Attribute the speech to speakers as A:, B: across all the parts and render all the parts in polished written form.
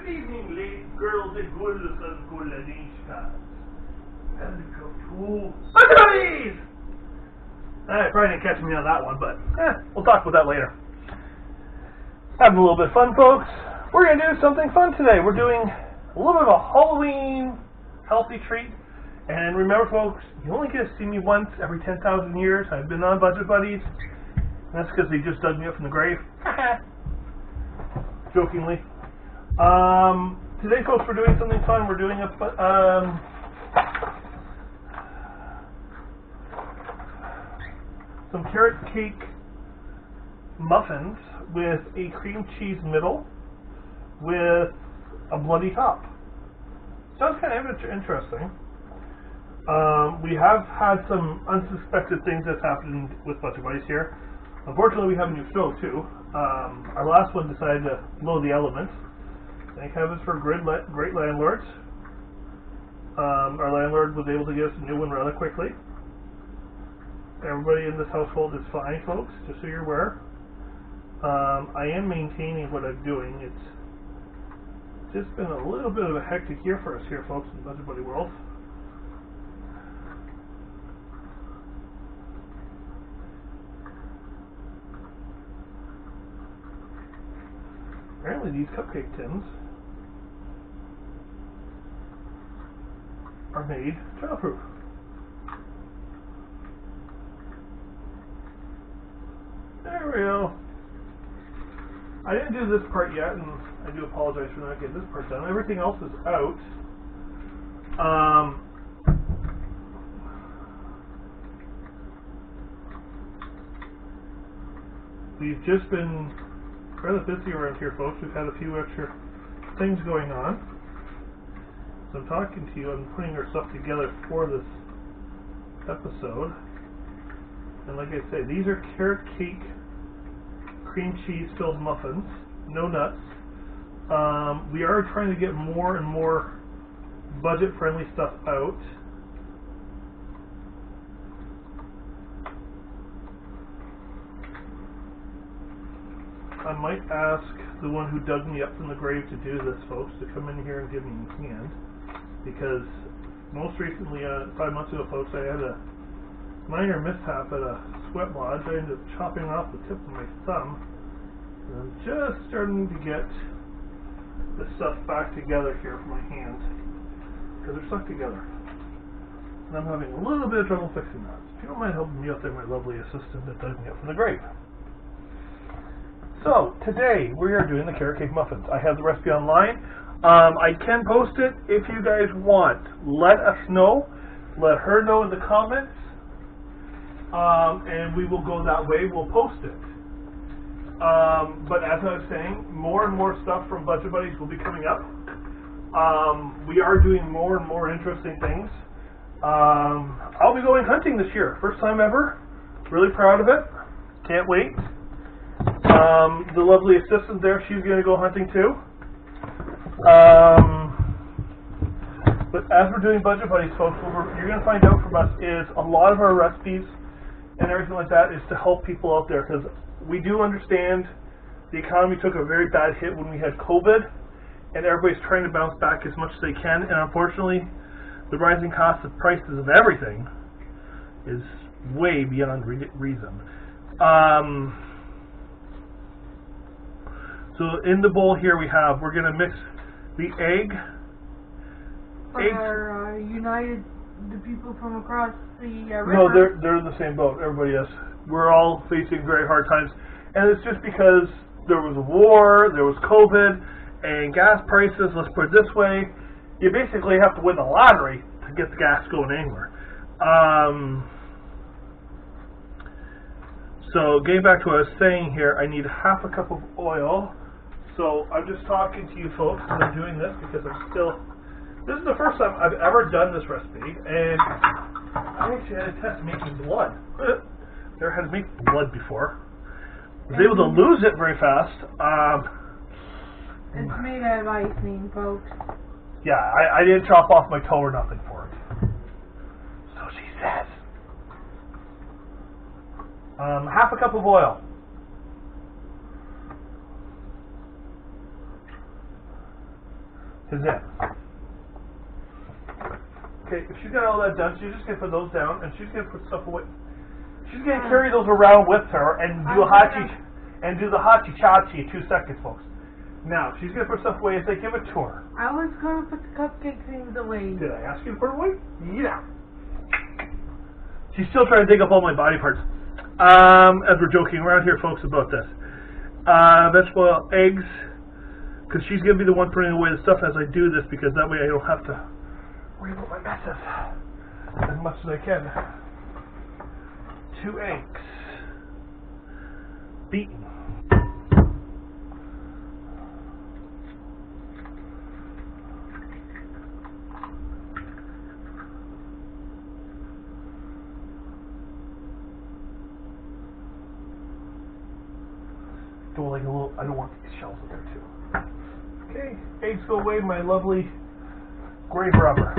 A: Good evening, ladies, girls, and gulas and gulanishkas. Welcome to Buddies! Alright, probably didn't catch me on that one, but we'll talk about that later. Having a little bit of fun, folks. We're going to do something fun today. We're doing a little bit of a Halloween healthy treat. And remember, folks, you only get to see me once every 10,000 years. I've been on Budget Buddies. And that's because they just dug me up from the grave. Jokingly. Today, folks, we're doing something fun. We're doing some carrot cake muffins with a cream cheese middle with a bloody top. Sounds kind of interesting. We have had some unsuspected things that's happened with Budget Buddies here. Unfortunately, we have a new stove too. Our last one decided to blow the elements. Thank heavens for great landlords. Our landlord was able to get us a new one rather quickly. Everybody in this household is fine, folks, just so you're aware. I am maintaining what I'm doing. It's just been a little bit of a hectic year for us here, folks, in the Budget Buddy world. Apparently these cupcake tins are made childproof. There we go. I didn't do this part yet, and I do apologize for not getting this part done. Everything else is out. We've just been rather busy around here, folks. We've had a few extra things going on. So I'm talking to you, I'm putting our stuff together for this episode. And like I say, these are carrot cake cream cheese filled muffins, no nuts. We are trying to get more and more budget friendly stuff out. I might ask the one who dug me up from the grave to do this, folks, to come in here and give me a hand, because most recently, 5 months ago, folks, I had a minor mishap at a sweat lodge. I ended up chopping off the tip of my thumb, and I'm just starting to get the stuff back together here for my hands, because they're stuck together. And I'm having a little bit of trouble fixing that. So if you don't mind helping me out there, my lovely assistant that dug me up from the grave. So, today we are doing the carrot cake muffins. I have the recipe online. I can post it if you guys want. Let us know. Let her know in the comments. And we will go that way. We'll post it. But as I was saying, more and more stuff from Budget Buddies will be coming up. We are doing more and more interesting things. I'll be going hunting this year. First time ever. Really proud of it. Can't wait. The lovely assistant there, she's going to go hunting too. But as we're doing Budget Buddies, folks, what you're going to find out from us is a lot of our recipes and everything like that is to help people out there, because we do understand the economy took a very bad hit when we had COVID, and everybody's trying to bounce back as much as they can, and unfortunately the rising cost of prices of everything is way beyond reason. So in the bowl here we're going to mix the egg.
B: Are United the people from across the river?
A: No, they're in the same boat. Everybody is. We're all facing very hard times, and it's just because there was a war, there was COVID, and gas prices. Let's put it this way: you basically have to win the lottery to get the gas going anywhere. So getting back to what I was saying here, I need half a cup of oil. So I'm just talking to you folks as I'm doing this because this is the first time I've ever done this recipe, and I actually had a test making blood. Never had to make blood before. I was able to lose it very fast.
B: It's made out of icing, folks.
A: Yeah, I didn't chop off my toe or nothing for it. So she says. Half a cup of oil. is in. Okay, if she's got all that done, she's just going to put those down, and she's going to put stuff away. She's going to carry those around with her and do the hachi-chachi in 2 seconds, folks. Now, she's going to put stuff away as I give it to her.
B: I was going to put the cupcake things away.
A: Did I ask you to put it away? Yeah. She's still trying to dig up all my body parts. As we're joking around here, folks, about this. Vegetable oil, eggs, because she's going to be the one putting away the stuff as I do this, because that way I don't have to worry about my messes as much as I can. 2 eggs. Beaten. I don't want these shells in there too. Okay, eggs go away in my lovely grave rubber.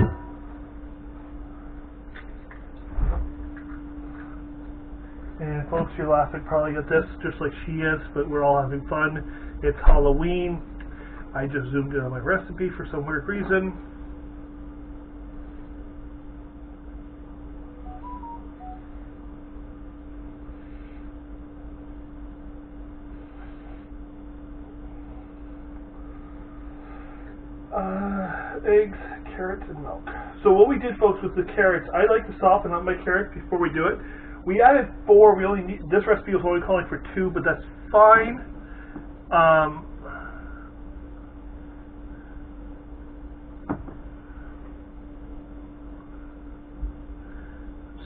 A: And folks, you're laughing probably at this, just like she is, but we're all having fun. It's Halloween. I just zoomed in on my recipe for some weird reason. Eggs, carrots, and milk. So what we did, folks, with the carrots, I like to soften up my carrots before we do it. We added 4. We only need, this recipe was only calling for 2, but that's fine.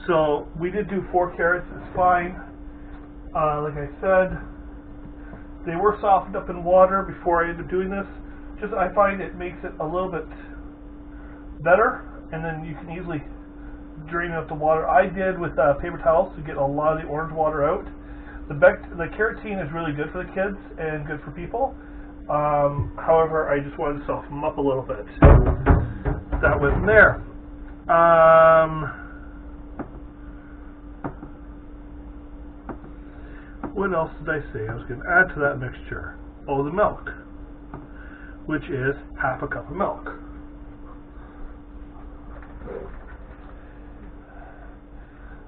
A: So we did do 4 carrots. It's fine. Like I said, they were softened up in water before I ended up doing this. Just I find it makes it a little bit better, and then you can easily drain out the water. I did with paper towels to get a lot of the orange water out. The carotene is really good for the kids and good for people. However, I just wanted to soften them up a little bit. That went in there. What else did I say I was going to add to that mixture? Oh, the milk, which is half a cup of milk.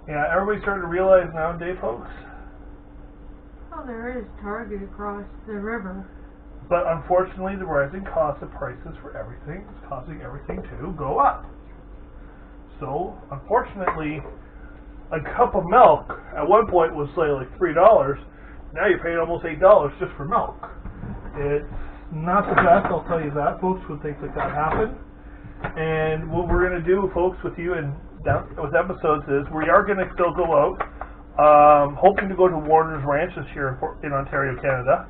A: Yeah, everybody's starting to realize nowadays, folks.
B: Oh, there is Target across the river.
A: But unfortunately, the rising cost of prices for everything is causing everything to go up. So, unfortunately, a cup of milk at one point was say like $3. Now you're paying almost $8 just for milk. It's not the best, I'll tell you that, folks, when things like that happen. And what we're going to do, folks, with you and with episodes is we are going to still go out, hoping to go to Warner's Ranch this year in Ontario, Canada.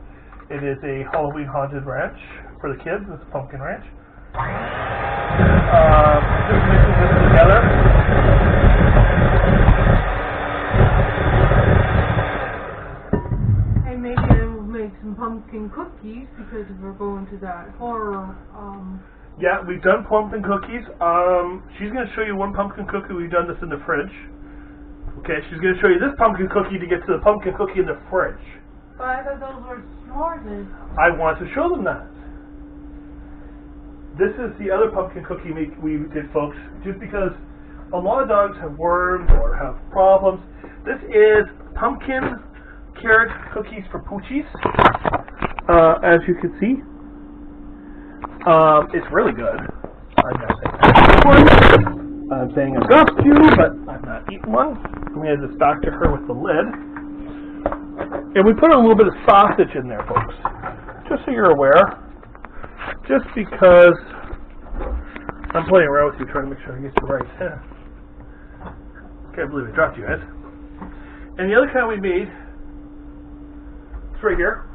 A: It is a Halloween haunted ranch for the kids. It's a pumpkin ranch. Just mixing this together.
B: And maybe I will make some pumpkin cookies because we're going to that horror.
A: Yeah, we've done pumpkin cookies. She's going to show you one pumpkin cookie. We've done this in the fridge. Okay, she's going to show you this pumpkin cookie to get to the pumpkin cookie in the fridge.
B: But I thought those were s'mores.
A: I want to show them that. This is the other pumpkin cookie we did, folks, just because a lot of dogs have worms or have problems. This is pumpkin carrot cookies for Poochies. As you can see. It's really good. I'm not saying one. I'm saying I've got to, but I've not eaten one. I'm going to hand this back to her with the lid. And we put a little bit of sausage in there, folks. Just so you're aware. Just because I'm playing around with you, trying to make sure I get you right. Can't believe I dropped you guys. And the other kind we made, it's right here.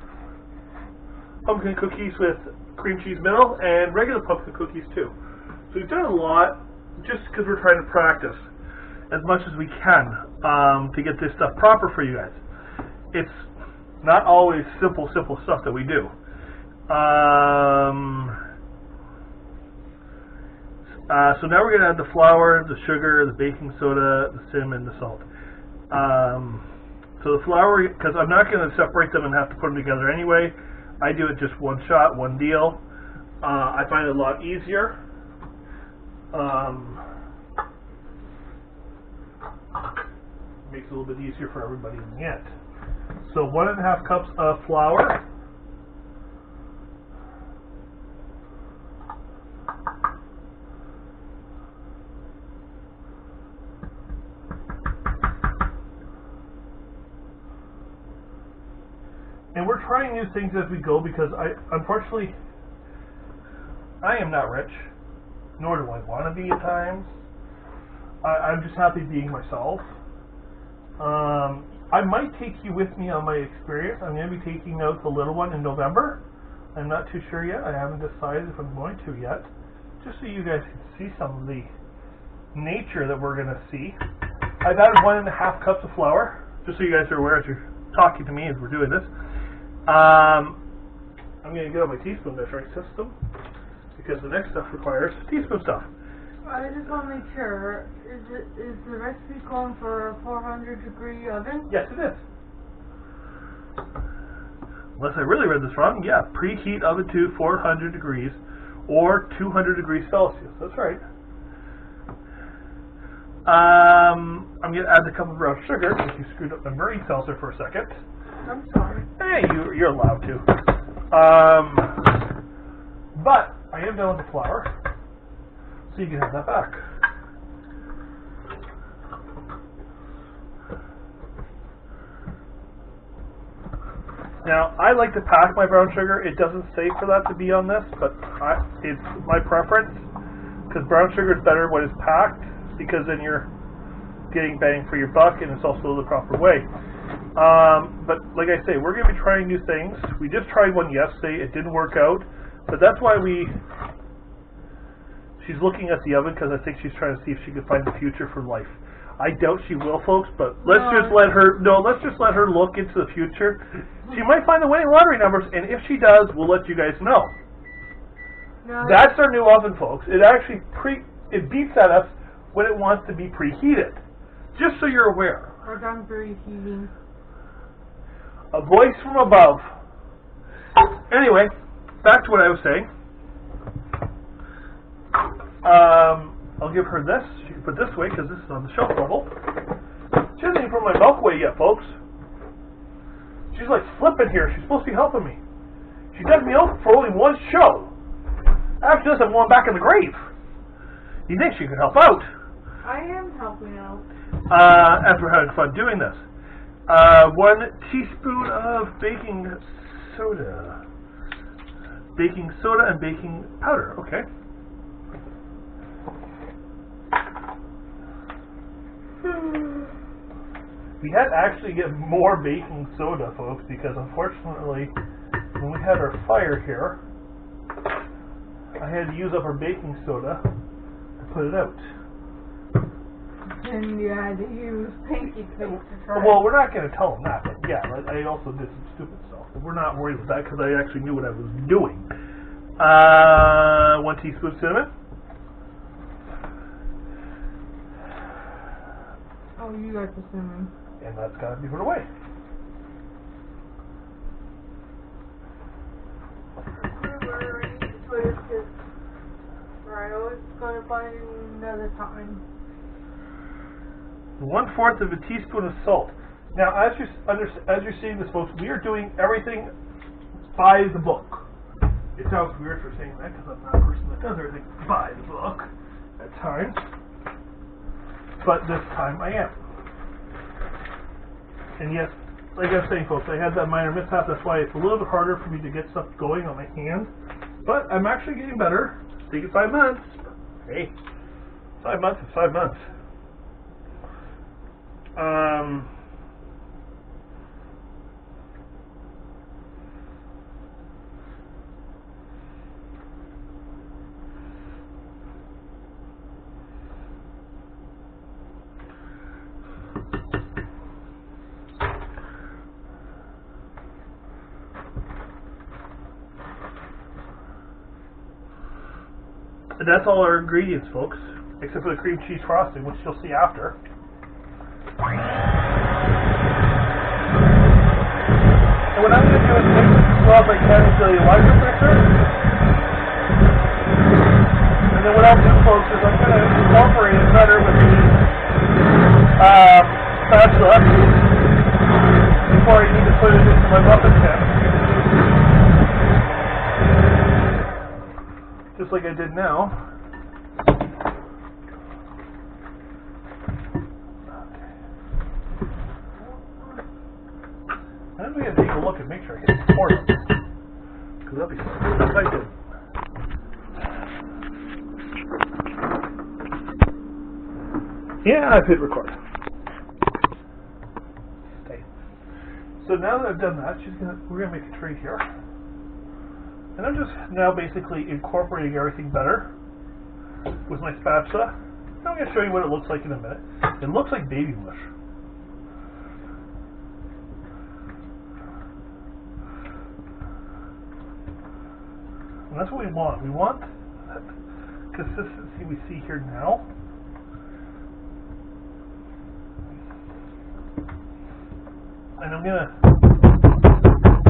A: Pumpkin cookies with cream cheese middle and regular pumpkin cookies too. So we've done a lot just because we're trying to practice as much as we can to get this stuff proper for you guys. It's not always simple stuff that we do. So now we're going to add the flour, the sugar, the baking soda, the cinnamon, the salt. So the flour, because I'm not going to separate them and have to put them together anyway, I do it just one shot, one deal. I find it a lot easier. Makes it a little bit easier for everybody in the end. So 1.5 cups of flour. And we're trying new things as we go because unfortunately, I am not rich, nor do I want to be at times. I'm just happy being myself. I might take you with me on my experience. I'm going to be taking out the little one in November. I'm not too sure yet. I haven't decided if I'm going to yet. Just so you guys can see some of the nature that we're going to see. I've added 1.5 cups of flour, just so you guys are aware as you're talking to me as we're doing this. I'm going to get out my teaspoon measuring system because the next stuff requires teaspoon stuff.
B: I just want to make sure, is the recipe calling for a 400-degree oven?
A: Yes, it is. Unless I really read this wrong, yeah, preheat oven to 400 degrees or 200 degrees Celsius. That's right. I'm going to add the cup of brown sugar because you screwed up my marine seltzer for a second.
B: I'm sorry.
A: Hey, you're allowed to. But I am done with the flour, so you can have that back. Now, I like to pack my brown sugar. It doesn't say for that to be on this, but it's my preference because brown sugar is better when it's packed because then you're getting bang for your buck and it's also the proper way. But like I say, we're going to be trying new things. We just tried one yesterday. It didn't work out, but that's why she's looking at the oven because I think she's trying to see if she can find the future for life. I doubt she will, folks, but let's just let her look into the future. She might find the winning lottery numbers, and if she does, we'll let you guys know.
B: No,
A: that's our new oven, folks. It actually it beeps at us when it wants to be preheated. Just so you're aware.
B: We're done preheating.
A: A voice from above. Anyway, back to what I was saying. I'll give her this. She can put this away because this is on the shelf level. She hasn't even put my milk away yet, folks. She's like flipping here. She's supposed to be helping me. She dug me out for only one show. After this, I'm going back in the grave. You think she could help out?
B: I am helping out.
A: As we're having fun doing this. 1 teaspoon of baking soda. Baking soda and baking powder. Okay. We had to actually get more baking soda, folks, because unfortunately, when we had our fire here, I had to use up our baking soda to put it out.
B: And you had to use pinky cakes to try.
A: Well, we're not going to tell them that, but yeah, I also did some stupid stuff. But we're not worried about that because I actually knew what I was doing. 1 teaspoon cinnamon.
B: Oh, you got the cinnamon.
A: And that's got to be put away.
B: Right, I was going to buy another time.
A: 1/4 of a teaspoon of salt. Now, as you're seeing this, folks, we are doing everything by the book. It sounds weird for saying that because I'm not a person that does everything by the book at times. But this time I am. And yes, like I was saying, folks, I had that minor mishap. That's why it's a little bit harder for me to get stuff going on my hand. But I'm actually getting better. Take it 5 months. Hey, 5 months is 5 months. And that's all our ingredients, folks, except for the cream cheese frosting, which you'll see after. And what I'm going to do is mix this as well as I can into the electric mixer. I'll do, folks, is I'm going to incorporate it better with the spatula before I need to put it into my muffin tin. Just like I did now. And then we gotta take a look and make sure I hit record. Because that'll be smooth if I did. Yeah, I've hit record. Stay. So now that I've done that, we're gonna make a tray here. And I'm just now basically incorporating everything better with my spatula. I'm gonna show you what it looks like in a minute. It looks like baby mush. And that's what we want. We want that consistency we see here now. And I'm going to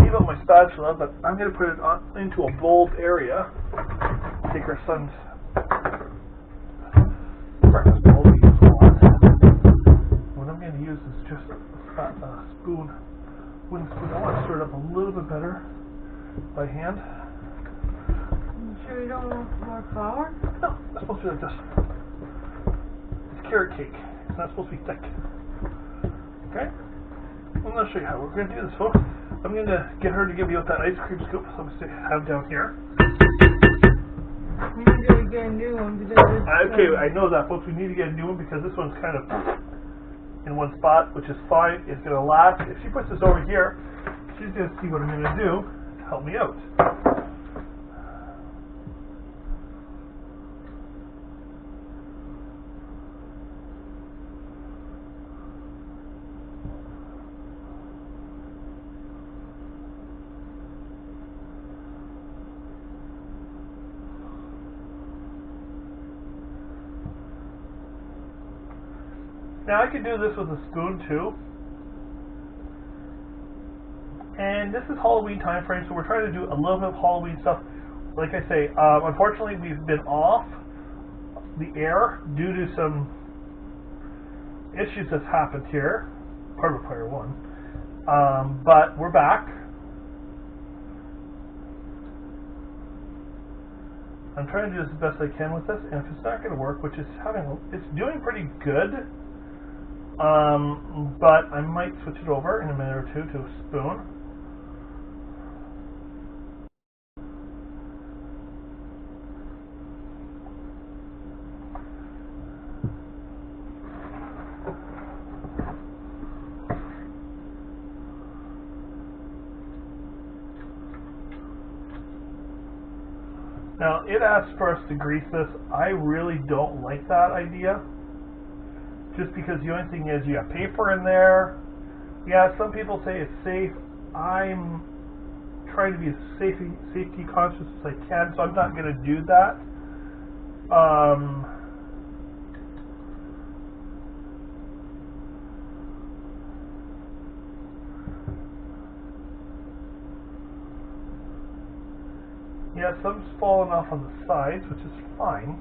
A: leave out my spatula, but I'm going to put it into a bold area. Take our son's breakfast bowl we use a lot. What I'm going to use is just a spoon, wooden spoon. I want to stir it up a little bit better by hand.
B: You sure you don't want more flour?
A: No, it's supposed to be like this. It's carrot cake. It's not supposed to be thick. Okay? I'm going to show you how we're going to do this, folks. I'm going to get her to give me out that ice cream scoop so we have down here.
B: We need to get a new one because
A: Okay, I know that, folks. We need to get a new one because this one's kind of in one spot, which is fine. It's going to last. If she puts this over here, she's going to see what I'm going to do to help me out. Now I could do this with a spoon too. And this is Halloween time frame, so we're trying to do a little bit of Halloween stuff. Like I say, unfortunately we've been off the air due to some issues that's happened here. Part of Player One. But we're back. I'm trying to do as best I can with this, and if it's not going to work, which is it's doing pretty good. But I might switch it over in a minute or two to a spoon. Now, it asks for us to grease this. I really don't like that idea. Just because the only thing is you have paper in there. Yeah, some people say it's safe. I'm trying to be as safety conscious as I can, so I'm not going to do that. Yeah, some's fallen off on the sides, which is fine.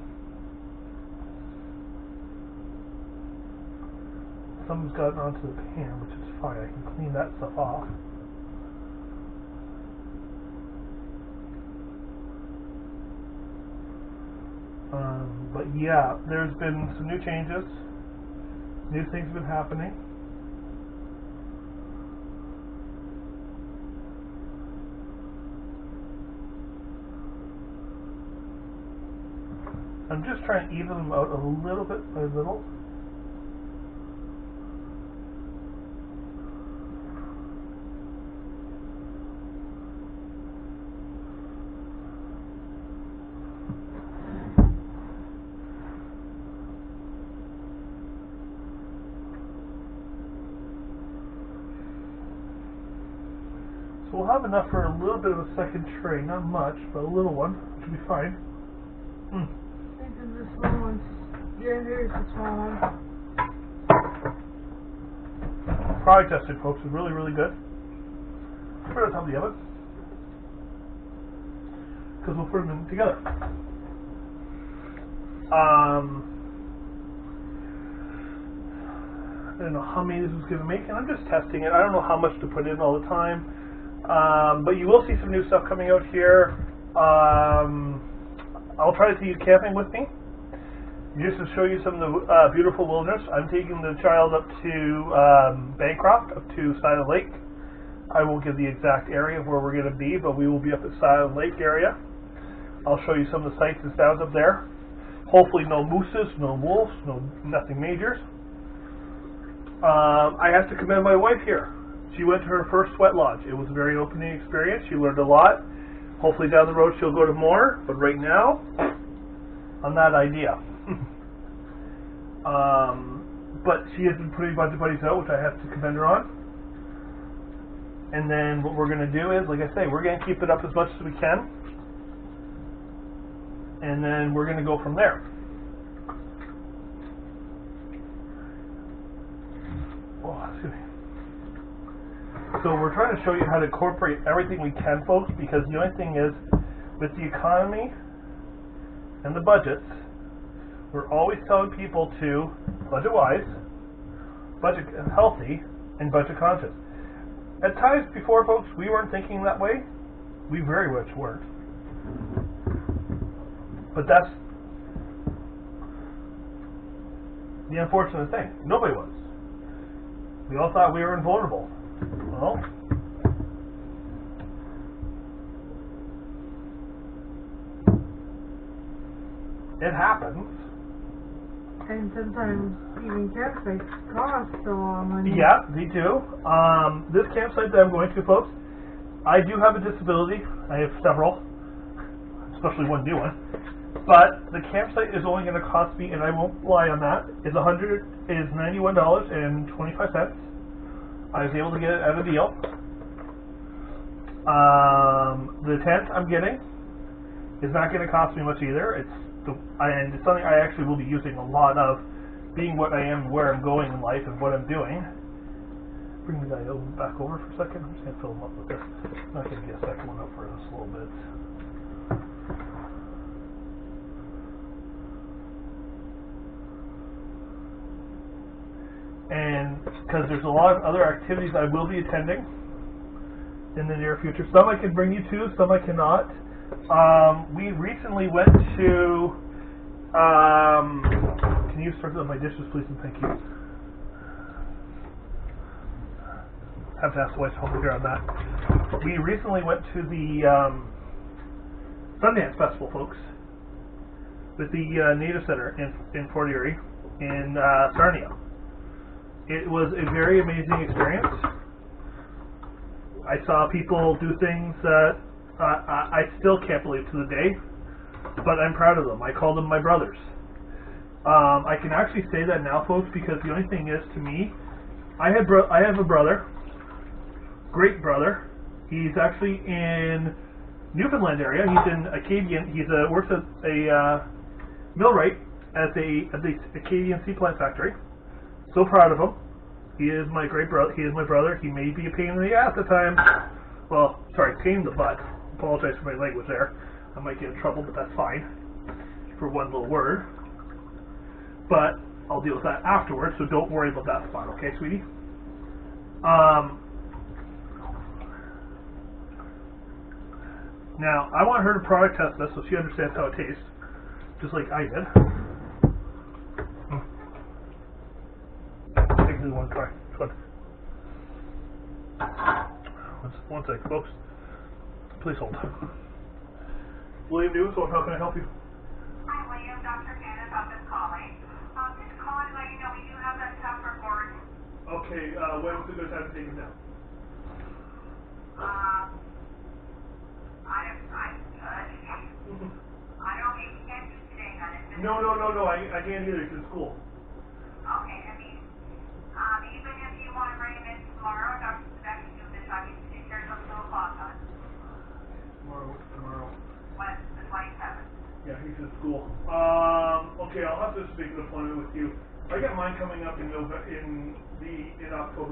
A: Some's gotten onto the pan, which is fine. I can clean that stuff off. But yeah, there's been some new changes. New things have been happening. I'm just trying to even them out a little bit by little. So we'll have enough for a little bit of a second tray, not much, but a little one, which will be fine.
B: I think the small ones. Yeah, here's the small one.
A: Product tested, folks, is really, really good. Put it on top of the oven, because we'll put them in together. I don't know how many this is going to make, and I'm just testing it. I don't know how much to put in all the time. But you will see some new stuff coming out here. I'll try to take you camping with me, just to show you some of the beautiful wilderness. I'm taking the child up to Bancroft, up to Silent Lake. I won't give the exact area of where we're going to be, but we will be up at Silent Lake area. I'll show you some of the sights and sounds up there. Hopefully no mooses, no wolves, nothing majors. I have to commend my wife here. She went to her first sweat lodge. It was a very opening experience. She learned a lot. Hopefully down the road she'll go to more, but right now, on that idea. But she has been putting a bunch of buddies out, which I have to commend her on. And then what we're going to do is, like I say, we're going to keep it up as much as we can. And then we're going to go from there. Oh, excuse me. So we're trying to show you how to incorporate everything we can, folks, because the only thing is, with the economy and the budgets, we're always telling people to budget wise, budget healthy, and budget conscious. At times before, folks, we weren't thinking that way. We very much weren't. But that's the unfortunate thing. Nobody was. We all thought we were invulnerable. Well, it happens.
B: And sometimes even campsites cost a lot of money.
A: Yeah, they do. This campsite that I'm going to, folks, I do have a disability. I have several, especially one new one. But the campsite is only going to cost me, and I won't lie on that, is $91.25. I was able to get it at a deal. The tent I'm getting is not going to cost me much either. And it's something I actually will be using a lot of, being what I am, where I'm going in life, and what I'm doing. Bring the guy back over for a second. I'm just going to fill him up with this. I'm not going to get a second one up for this a little bit. And because there's a lot of other activities I will be attending in the near future. Some I can bring you to, some I cannot. We recently went to, can you start on my dishes, please, and thank you. Have to ask the wife to help me here on that. We recently went to the Sundance Festival, folks, with the Native Center in Fort Erie, in Sarnia. It was a very amazing experience. I saw people do things that I still can't believe to the day, but I'm proud of them. I call them my brothers. I can actually say that now, folks, because the only thing is, to me, I have a brother, great brother. He's actually in Newfoundland area. He's in Acadian. He works as a millwright at the Acadian Seaplant Factory. So proud of him. He is my great brother. He is my brother. He may be a pain in the ass at times. Well, sorry, pain in the butt. Apologize for my language there. I might get in trouble, but that's fine for one little word. But I'll deal with that afterwards, so don't worry about that spot, okay, sweetie? Now, I want her to product test this so she understands how it tastes, just like I did. One try. One sec, folks. Please hold. William Newsworth, how can I help you?
C: Hi, William. Dr. Janice office calling. Just calling to let you know we do have that tough report.
A: Okay, when was a good time to take it down?
C: I don't know if you can do today, honey.
A: No. I can't either. It's in school.
C: Okay, I mean, even if you want to bring him in tomorrow, Dr. Sebek can do this. I can take care of 2 o'clock on.
A: Tomorrow.
C: When? The 27th.
A: Yeah, he's in school. Okay, I'll have to make an appointment with you. I got mine coming up in October,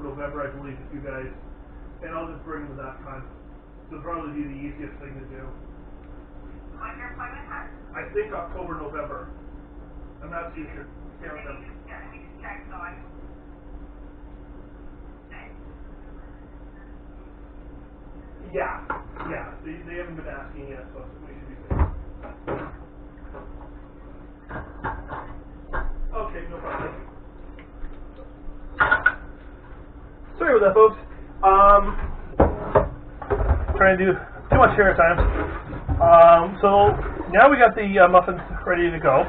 A: November, I believe, with you guys, and I'll just bring him at that time. It'll probably be the easiest thing to do.
C: When's your appointment, huh?
A: I think October, November. I'm not too sure. Here we go.
C: Let me just check so I.
A: Yeah. They haven't been asking yet, so we should be good. Okay, no problem. Sorry about that, folks. Trying to do too much here at times. So now we got the muffins ready to go.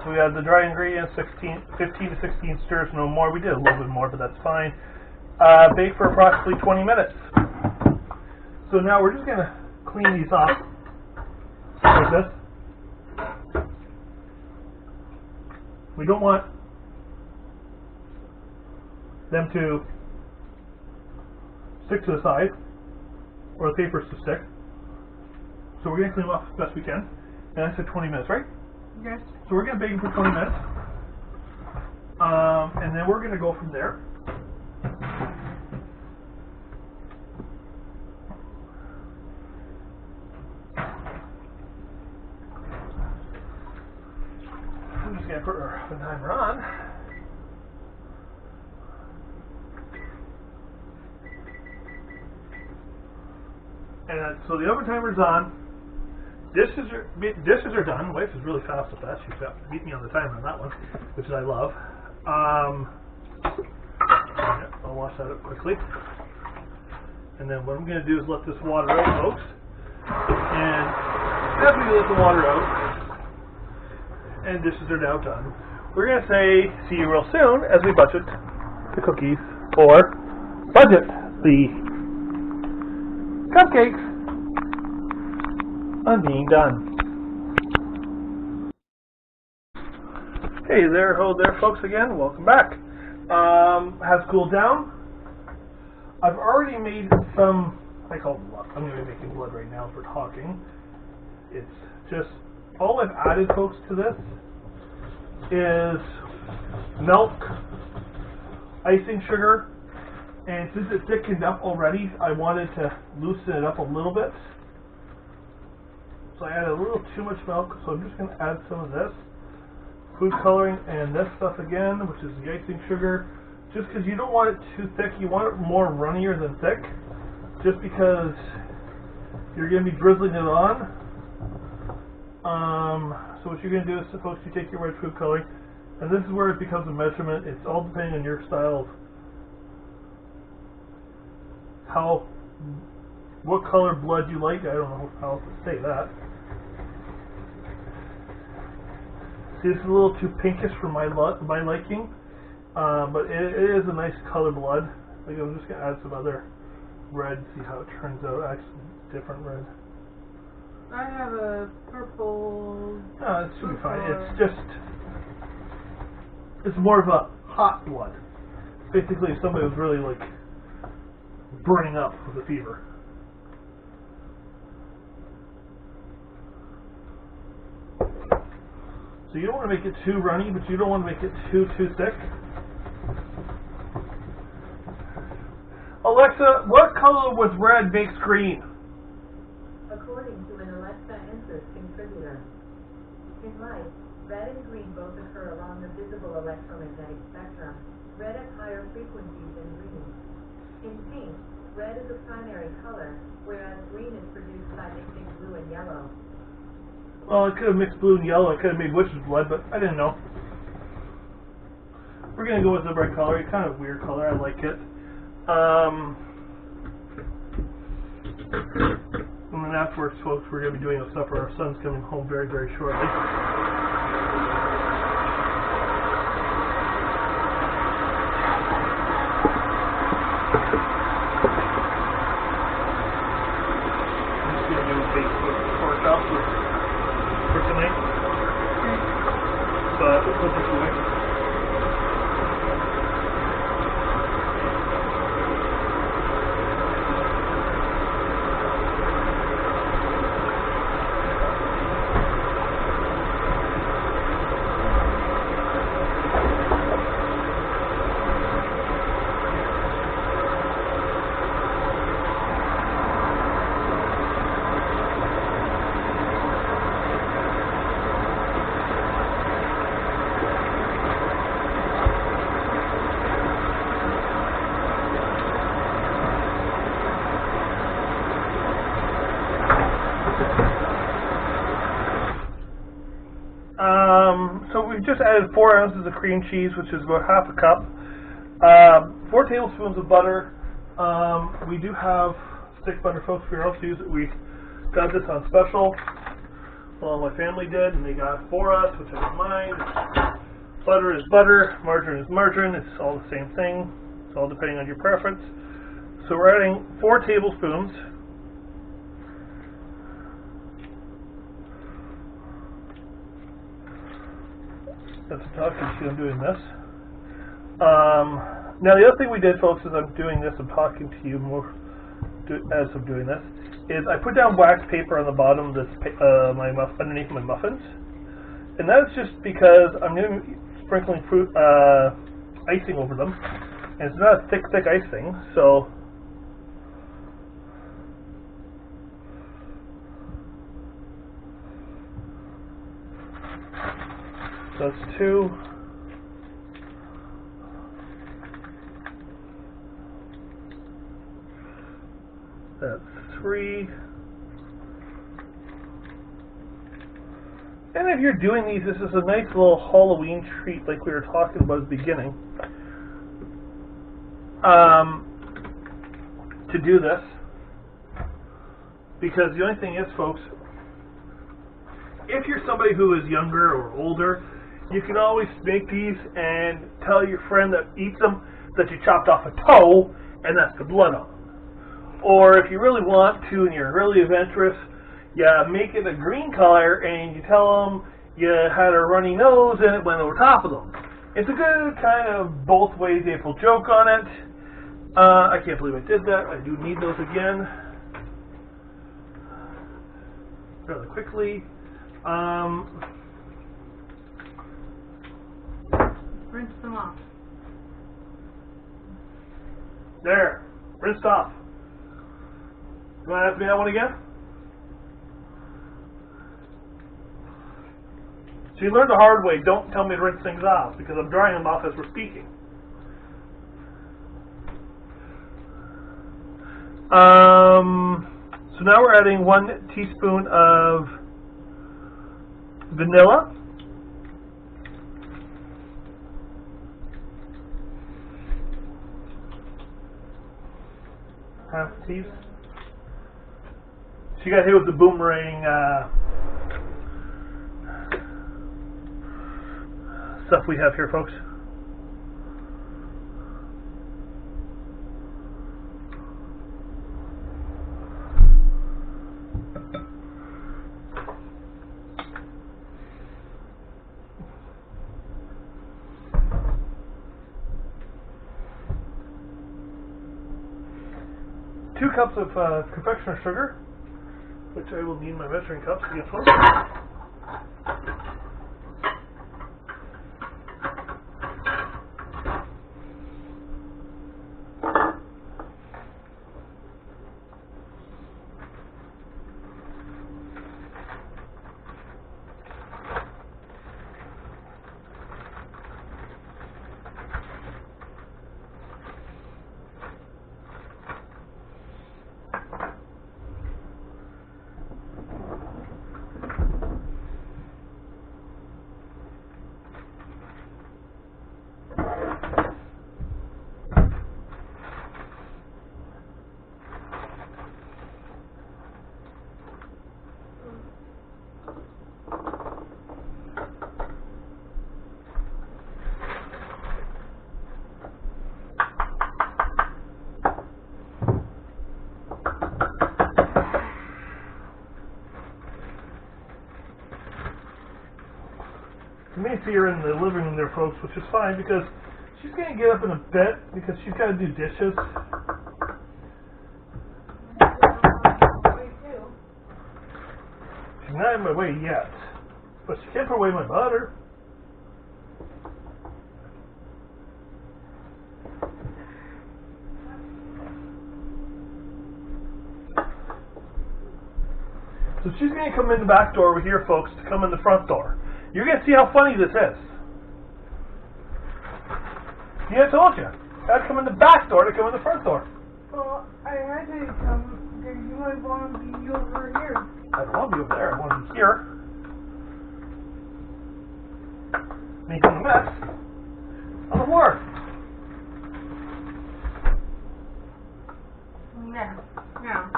A: So we have the dry ingredients, 15 to 16 stirs, no more. We did a little bit more, but that's fine. Bake for approximately 20 minutes. So now we're just going to clean these off like this. We don't want them to stick to the side or the papers to stick. So we're going to clean them off as best we can. And I said 20 minutes, right?
B: Yes.
A: So we're going to bake them for 20 minutes. And then we're going to go from there. I'm just going to put our oven timer on. And so the oven timer's on. Dishes are done. Wife is really fast at that. She's beat me on the timer on that one, which I love. I'll wash that up quickly. And then what I'm going to do is let this water out, folks. And as we let the water out, and dishes are now done, we're going to say see you real soon as we budget the cookies, or budget the cupcakes on being done. Hey there, hello there, folks again. Welcome back. Has cooled down. I've already made some. I call blood. I'm going to be making blood right now for talking. It's just all I've added, folks, to this is milk, icing sugar, and since it thickened up already, I wanted to loosen it up a little bit. So I added a little too much milk, so I'm just going to add some of this food coloring and this stuff again, which is the icing sugar, just because you don't want it too thick. You want it more runnier than thick, just because you're going to be drizzling it on. So what you're going to do is suppose you take your red food coloring, and this is where it becomes a measurement. It's all depending on your style of what color blood you like. I don't know how to say that. See, this is a little too pinkish for my liking, but it is a nice color blood. Like, I'm just going to add some other red, see how it turns out. Actually, different red.
B: I have a purple.
A: It should be fine. It's more of a hot blood. Basically, if somebody was really like burning up with a fever. So you don't want to make it too runny, but you don't want to make it too thick. Alexa, what color with red makes green?
D: According to an Alexa interest contributor, in light, red and green both occur along the visible electromagnetic spectrum, red at higher frequencies than green. In pink, red is a primary color, whereas green is produced by mixing blue and yellow.
A: Well, I could have mixed blue and yellow. I could have made witch's blood, but I didn't know. We're going to go with the red color. It's kind of a weird color. I like it. And then afterwards, folks, we're going to be doing a supper. Our son's coming home very, very shortly. For tonight. So we'll put this away. we've just added 4 ounces of cream cheese, which is about half a cup. 4 tablespoons of butter. We do have stick butter, folks, for your own use. We got this on special. Well, my family did, and they got it for us, which I don't mind. Butter is butter, margarine is margarine. It's all the same thing. It's all depending on your preference. So we're adding 4 tablespoons. That's a talk to you. I'm doing this. Now the other thing we did, folks, is I'm doing this. I'm talking to you more as I'm doing this. Is I put down wax paper on the bottom of this underneath my muffins, and that's just because I'm going to be sprinkling fruit icing over them, and it's not a thick icing, so. That's 2. That's 3. And if you're doing these, this is a nice little Halloween treat like we were talking about at the beginning. To do this. Because the only thing is, folks, if you're somebody who is younger or older, you can always make these and tell your friend that eats them that you chopped off a toe and that's the blood on them. Or if you really want to and you're really adventurous, you make it a green color and you tell them you had a runny nose and it went over top of them. It's a good kind of both ways April joke on it. I can't believe I did that. I do need those again. Really quickly.
B: Rinse them off.
A: There. Rinsed off. You want to ask me that one again? So you learned the hard way. Don't tell me to rinse things off because I'm drying them off as we're speaking. So now we're adding 1 teaspoon of vanilla. Half a teaspoon. So you got hit with the boomerang stuff we have here, folks. Two cups of confectioner sugar, which I will need my measuring cups to get for. You may see her in the living room there, folks, which is fine because she's going to get up in a bit because she's got to do dishes. She's not in my way yet, but she can't put away my butter. So she's going to come in the back door over here, folks, to come in the front door. You're going to see how funny this is. Yeah, I told you. I had to come in the back door to come in the front door.
B: Well, I had to come because you might want to be over here.
A: I don't want to be over there. I want to be here. making a mess on the floor.
B: Yeah.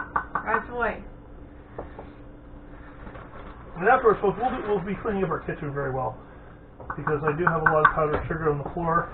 B: That's the way.
A: And afterwards, folks, we'll be cleaning up our kitchen very well, because I do have a lot of powdered sugar on the floor.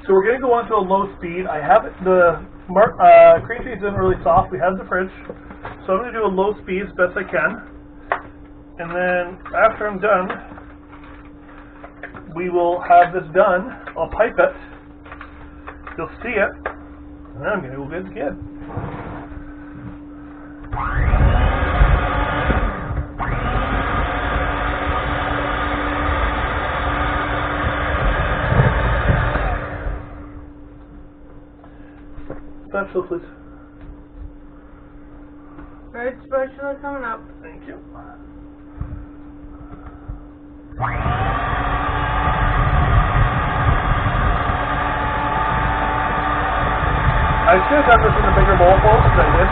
A: So we're going to go on to a low speed. I have the cream cheese isn't really soft. We have the fridge. So I'm going to do a low speed as best I can. And then after I'm done, we will have this done. I'll pipe it. You'll see it. And then I'm going to go get the kid. Special, please.
B: Red special coming up.
A: Thank you. I should have done this in a bigger bowl, folks, but I did.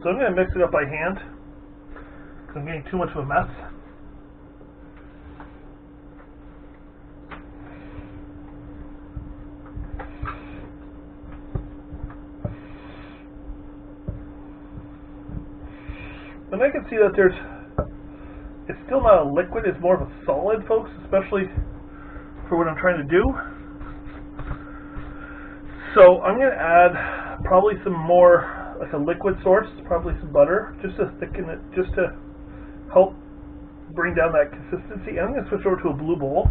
A: So I'm going to mix it up by hand, because I'm getting too much of a mess. And I can see that it's still not a liquid, it's more of a solid, folks, especially for what I'm trying to do. So I'm going to add probably some more, like a liquid source, probably some butter, just to thicken it, just to help bring down that consistency. And I'm going to switch over to a blue bowl,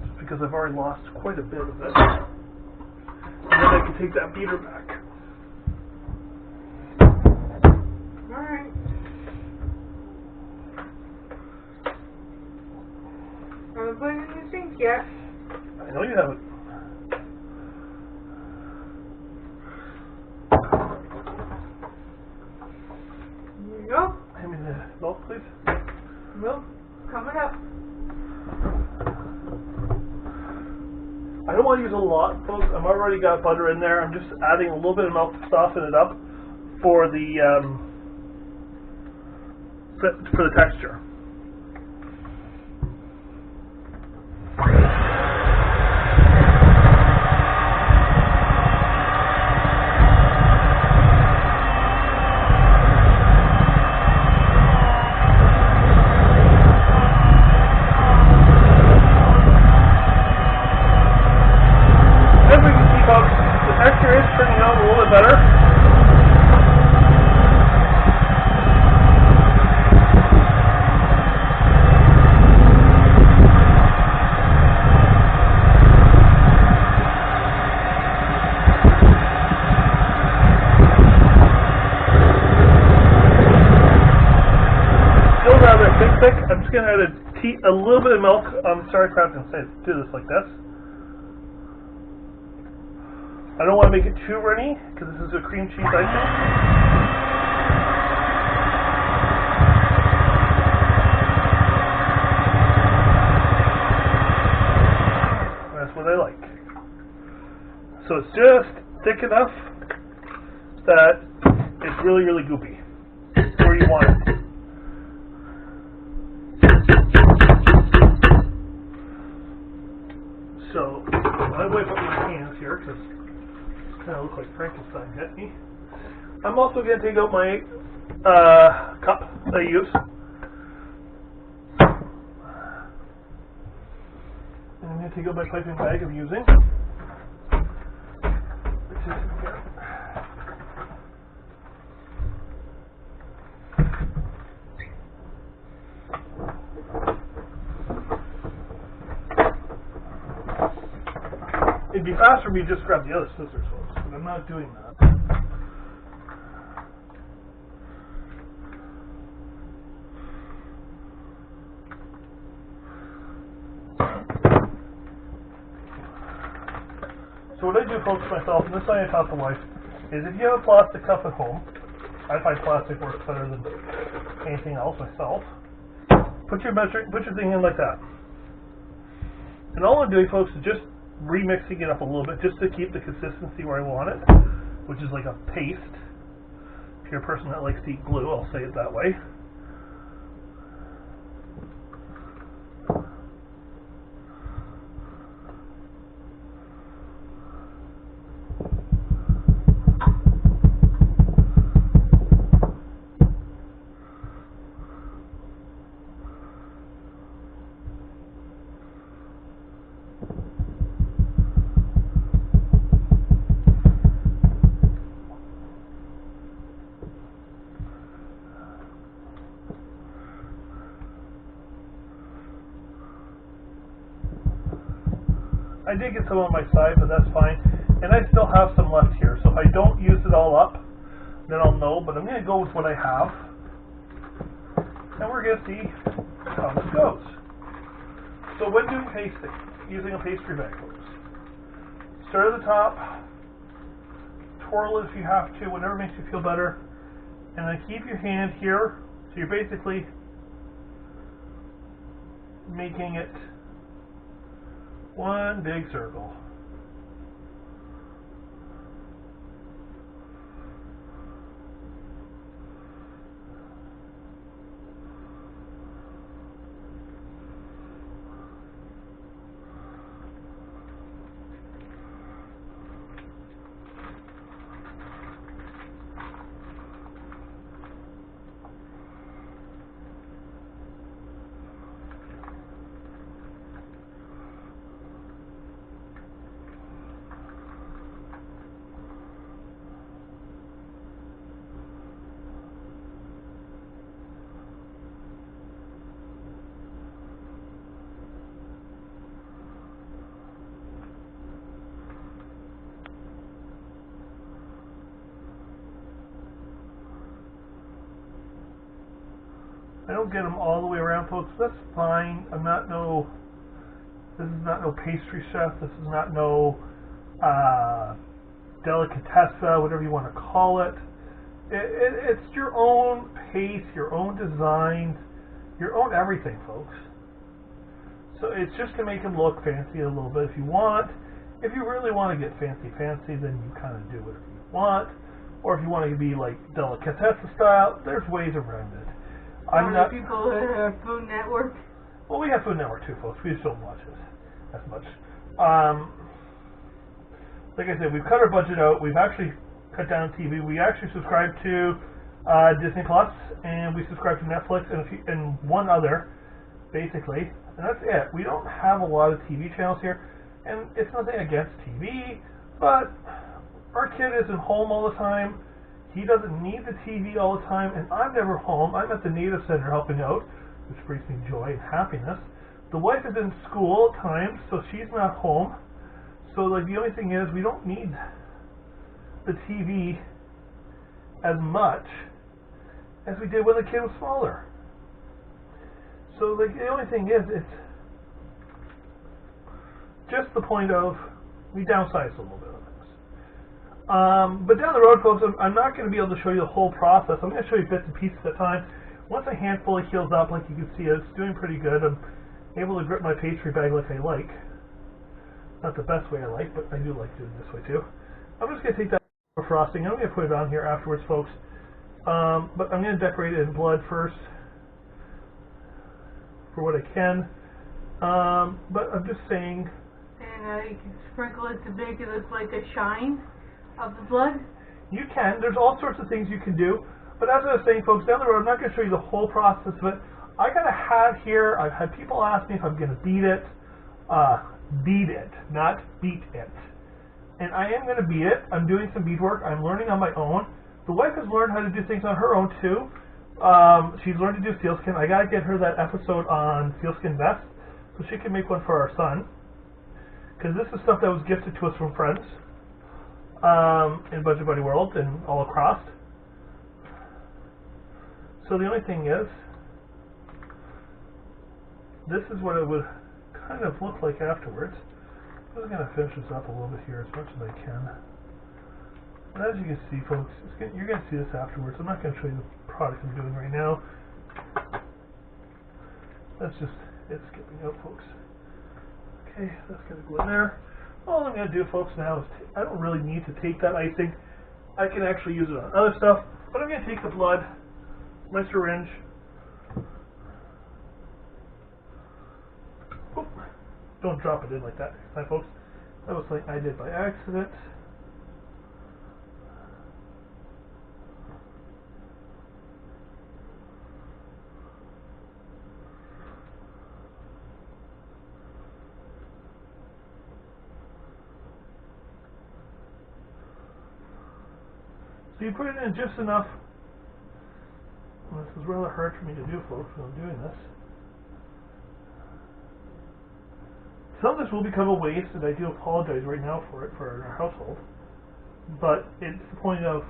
A: just because I've already lost quite a bit of it. And then I can take that beater back.
B: Alright. I haven't put it in the sink yet.
A: I know you haven't.
B: There you go.
A: Hand me the milk, please.
B: Milk coming up.
A: I don't want to use a lot, folks. I've already got butter in there. I'm just adding a little bit of milk to soften it up for the texture. As we can see, folks, the texture is turning out a little bit better. Still rather thick. I'm just going to add a little bit of milk. I'm sorry, crap, I'm going to do this like this. I don't want to make it too runny, because this is a cream cheese icing. That's what I like. So it's just thick enough that it's really, really goopy. Where you want it. So, I'm going to wipe up my hands here, because kind of look like Frankenstein hit me. I'm also going to take out my cup that I use. And I'm going to take out my piping bag I'm using. Which is here. It'd be faster for me to just grab the other scissors, folks, but I'm not doing that. So what I do, folks, myself, and this I taught the wife, is if you have a plastic cup at home, I find plastic works better than anything else myself. Put your thing in like that. And all I'm doing, folks, is just remixing it up a little bit just to keep the consistency where I want it, which is like a paste. If you're a person that likes to eat glue, I'll say it that way. I did get some on my side, but that's fine. And I still have some left here. So if I don't use it all up, then I'll know. But I'm going to go with what I have. And we're going to see how this goes. So when doing pasting, using a pastry bag, folks, start at the top, twirl it if you have to, whatever makes you feel better. And then keep your hand here. So you're basically making it one big circle. I don't get them all the way around, folks. That's fine. This is not no pastry chef. This is not no delicatessa, whatever you want to call it. It's your own pace, your own design, your own everything, folks. So it's just to make them look fancy a little bit if you want. If you really want to get fancy, then you kind of do whatever you want. Or if you want to be like delicatessa style, there's ways around it.
B: I'm not people that have Food Network.
A: Well, we have Food Network too, folks. We just don't watch it as much. Like I said, we've cut our budget out. We've actually cut down TV. We actually subscribe to Disney Plus, and we subscribe to Netflix and one other, basically. And that's it. We don't have a lot of TV channels here, and it's nothing against TV, but our kid isn't home all the time. He doesn't need the TV all the time, and I'm never home. I'm at the Native Center helping out, which brings me joy and happiness. The wife is in school at times, so she's not home. So, like, the only thing is, we don't need the TV as much as we did when the kid was smaller. So, like, the only thing is, it's just the point of we downsized a little bit. But down the road, folks, I'm not going to be able to show you the whole process. I'm going to show you bits and pieces at a time. Once a handful heals up, like you can see, it's doing pretty good. I'm able to grip my pastry bag like I like. Not the best way I like, but I do like doing this way too. I'm just going to take that frosting. I'm going to put it on here afterwards, folks. But I'm going to decorate it in blood first for what I can. But I'm just saying.
B: And you can sprinkle it to make it look like a shine. Of the blood?
A: You can. There's all sorts of things you can do. But as I was saying, folks, down the road, I'm not going to show you the whole process of it. I got a hat here. I've had people ask me if I'm going to beat it. Beat it, not beat it. And I am going to beat it. I'm doing some beadwork. I'm learning on my own. The wife has learned how to do things on her own, too. She's learned to do sealskin. I got to get her that episode on sealskin vest so she can make one for our son. Because this is stuff that was gifted to us from friends in Budget Buddy World and all across. So the only thing is, this is what it would kind of look like afterwards. I'm going to finish this up a little bit here as much as I can. And as you can see, folks, you're going to see this afterwards. I'm not going to show you the product I'm doing right now. That's just it skipping out, folks. Okay, that's going to go in there. All I'm going to do, folks, now is I don't really need to take that icing. I can actually use it on other stuff. But I'm going to take the blood, my syringe. Oop. Don't drop it in like that, hi, folks. That was something I did by accident. So you put it in just enough. Well, this is rather hard for me to do, folks, when I'm doing this. Some of this will become a waste, and I do apologize right now for it for our household. But it's the point of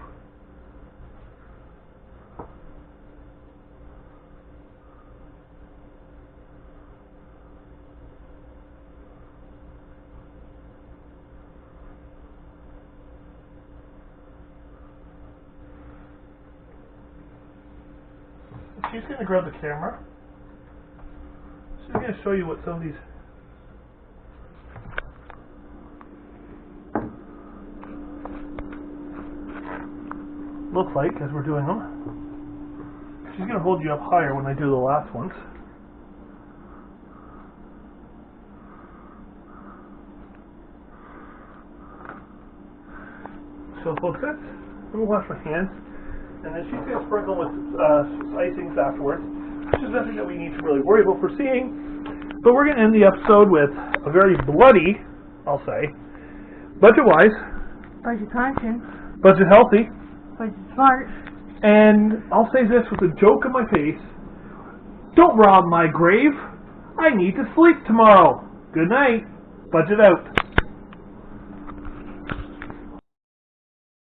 A: she's going to grab the camera. She's going to show you what some of these look like as we're doing them. She's going to hold you up higher when I do the last ones. So folks, I'm going to wash my hands, and then she's going to sprinkle with icings afterwards, which is nothing that we need to really worry about for seeing. But we're going to end the episode with a very bloody, I'll say, budget-wise,
B: Budget conscious.
A: budget healthy,
B: Budget smart.
A: and I'll say this with a joke on my face: don't rob my grave. I need to sleep tomorrow. Good night. Budget out.